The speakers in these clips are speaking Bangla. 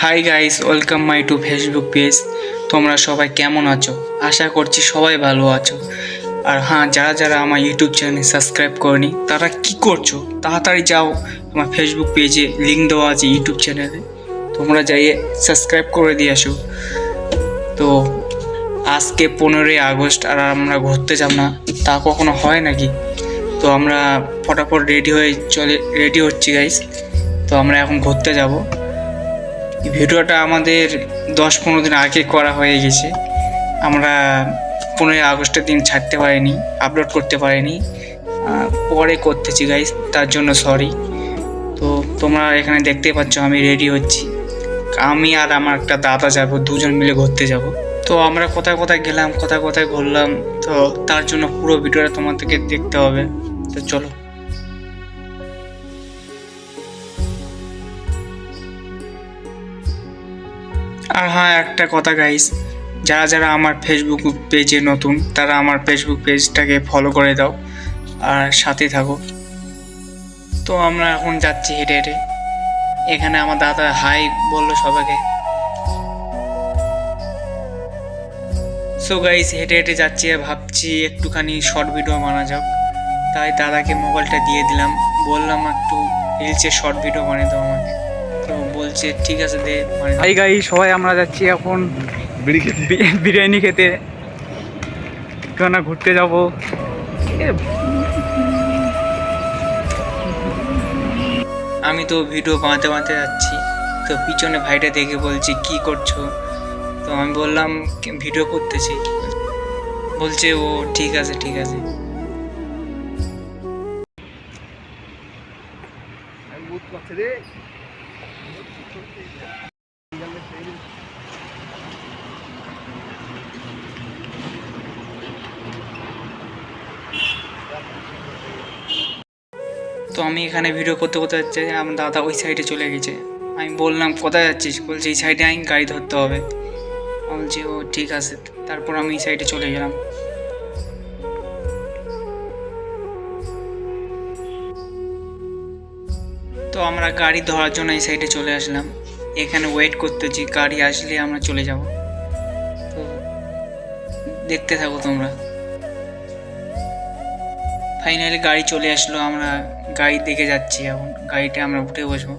High guys, welcome my to Facebook page. তোমরা সবাই কেমন আছো? আশা করছি সবাই ভালো আছো। আর হ্যাঁ, যারা যারা আমার ইউটিউব চ্যানেল সাবস্ক্রাইব করনি তারা কি করছো? তাড়াতাড়ি যাও, আমার ফেসবুক পেজে লিঙ্ক দেওয়া আছে ইউটিউব চ্যানেলে, তোমরা যাইয়ে সাবস্ক্রাইব করে দিয়ে আসো। তো আজকে 15ই আগস্ট, আর আমরা ঘুরতে যাব না তা কখনো হয় নাকি? তো আমরা ফটাফট রেডি হচ্ছি গাইস। তো আমরা এখন ঘুরতে যাব। ভিডিওটা আমাদের 10-15 দিন আগে করা হয়ে গেছে। আমরা 15ই আগস্টের দিন ছাড়তে পারিনি, আপলোড করতে পারিনি, পরে করতেছি গাইস, তার জন্য সরি। তো তোমরা এখানে দেখতে পাচ্ছ আমি রেডি হচ্ছি। আমি আর আমার একটা দাদা যাব, দুজন মিলে ঘুরতে যাব। তো আমরা কোথায় কোথায় গেলাম, কোথায় কোথায় ঘুরলাম, তো তার জন্য পুরো ভিডিওটা তোমাদেরকে দেখতে হবে। তো চলো। আর হ্যাঁ, একটা কথা গাইস, যারা যারা আমার ফেসবুক পেজে নতুন তারা আমার ফেসবুক পেজটাকে ফলো করে দাও আর সাথে থাকো। তো আমরা এখন যাচ্ছি হেঁটে হেঁটে। এখানে আমার দাদা হাই বললো সবাইকে। সো গাইস, হেঁটে হেঁটে যাচ্ছি আর ভাবছি একটুখানি শর্ট ভিডিও বানা যাক। তাই দাদাকে মোবাইলটা দিয়ে দিলাম, বললাম একটু রিলসের শর্ট ভিডিও বানিয়ে দাও আমাকে। তো বলছে ঠিক আছে দে। হাই গাইস, সবাই আমরা যাচ্ছি এখন বিরিয়ানি খেতে। কেন ঘুরতে যাব। আমি তো ভিডিও বানাতে বানাতে যাচ্ছি, তো পিছনে ভাইটা দেখে বলছে কি করছো? তো আমি বললাম ভিডিও করতেছি। বলছে ও ঠিক আছে ঠিক আছে। তো আমি এখানে ভিডিও করতে করতে যাচ্ছি, আমার দাদা ওই সাইডে চলে গেছে। আমি বললাম কোথায় যাচ্ছিস? বলছে এই সাইডে আমি গাড়ি ধরতে হবে। বলছি ও ঠিক আছে। তারপর আমি এই সাইডে চলে গেলাম। তো আমরা গাড়ি ধরার জন্য এই সাইডে চলে আসলাম। এখানে ওয়েট করতেছি, গাড়ি আসলে আমরা চলে যাব। তো দেখতে থাকো তোমরা। ফাইনালি গাড়ি চলে আসলো, আমরা গাড়ি দেখে যাচ্ছি। এখন গাড়িতে আমরা উঠে বসবো।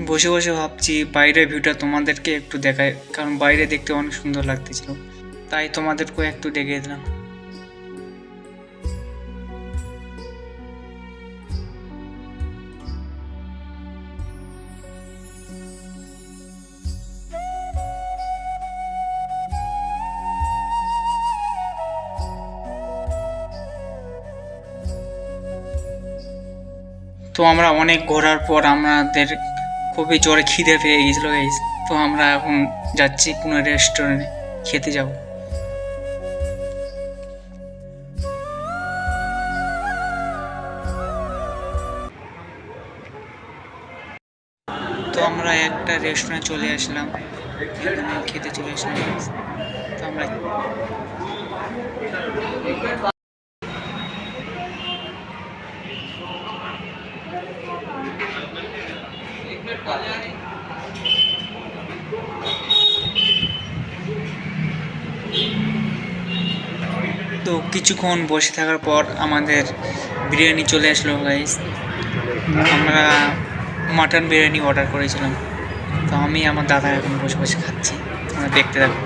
বসে বসে ভাবছি বাইরের ভিউটা তোমাদেরকে একটু দেখায়, কারণ বাইরে দেখতে অনেক সুন্দর লাগতেছিল, তাই তোমাদেরকেও একটু দেখিয়ে দিলাম। তো আমরা অনেক ঘোরার পর আমাদের খুবই জোরে খিদে পেয়ে গেছিলো গাইস। তো আমরা এখন যাচ্ছি কোনো রেস্টুরেন্টে খেতে যাব। তো আমরা একটা রেস্টুরেন্টে চলে আসলাম, এখানে খেতে চলে আসলাম guys। তো আমরা তো কিছুক্ষণ বসে থাকার পর আমাদের বিরিয়ানি চলে আসলো গাইস। আমরা মাটন বিরিয়ানি অর্ডার করেছিলাম। তো আমি আমার দাদা এখন বসে বসে খাচ্ছি, তোমরা দেখতে থাকো।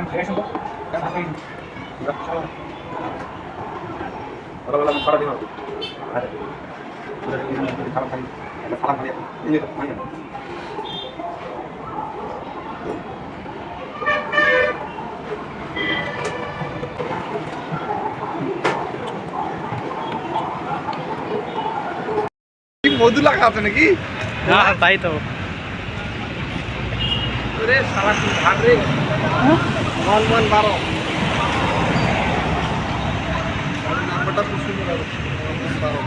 Kan saya sempat kan apa ini? Enggak salah. সকালবেলা আমি সারাদিন হবে আর খাবার খাই সালাম খাই মধু লাগা আছে নাকি? হ্যাঁ তাই তো। রে সারা কি ধার রে মন মন বারো নাম্বারটা খুব সুন্দর আছে বারো।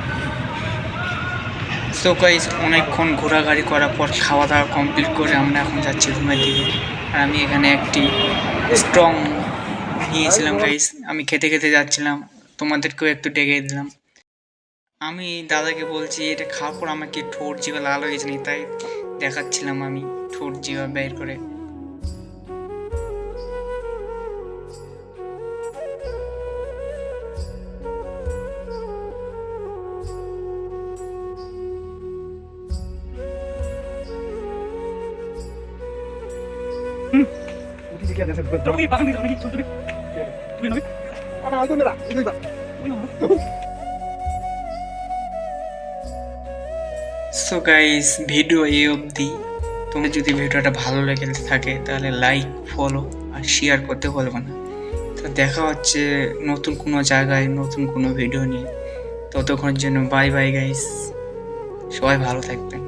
সো গাইস অনেকক্ষণ ঘোরাঘুরি করার পর খাওয়া দাওয়া কমপ্লিট করে আমরা এখন যাচ্ছি রুমের দিকে। আর আমি এখানে একটি স্ট্রং নিয়েছিলাম গাইস, আমি খেতে খেতে যাচ্ছিলাম, তোমাদেরকেও একটু ডেকে দিলাম। আমি দাদাকে বলছি এটা খাওয়ার পর আমাকে ঠোঁট জিভা লাল হয়ে গেছে, তাই দেখাচ্ছিলাম আমি ঠোঁট জিভা বের করে। সো গাইস ভিডিও এই অবধি। তোমার যদি ভিডিওটা ভালো লেগে থাকে তাহলে লাইক, ফলো আর শেয়ার করতে ভুলবে না। তো দেখা হচ্ছে নতুন কোনো জায়গায় নতুন কোনো ভিডিও নিয়ে। ততক্ষণের জন্য বাই বাই গাইস, সবাই ভালো থাকবেন।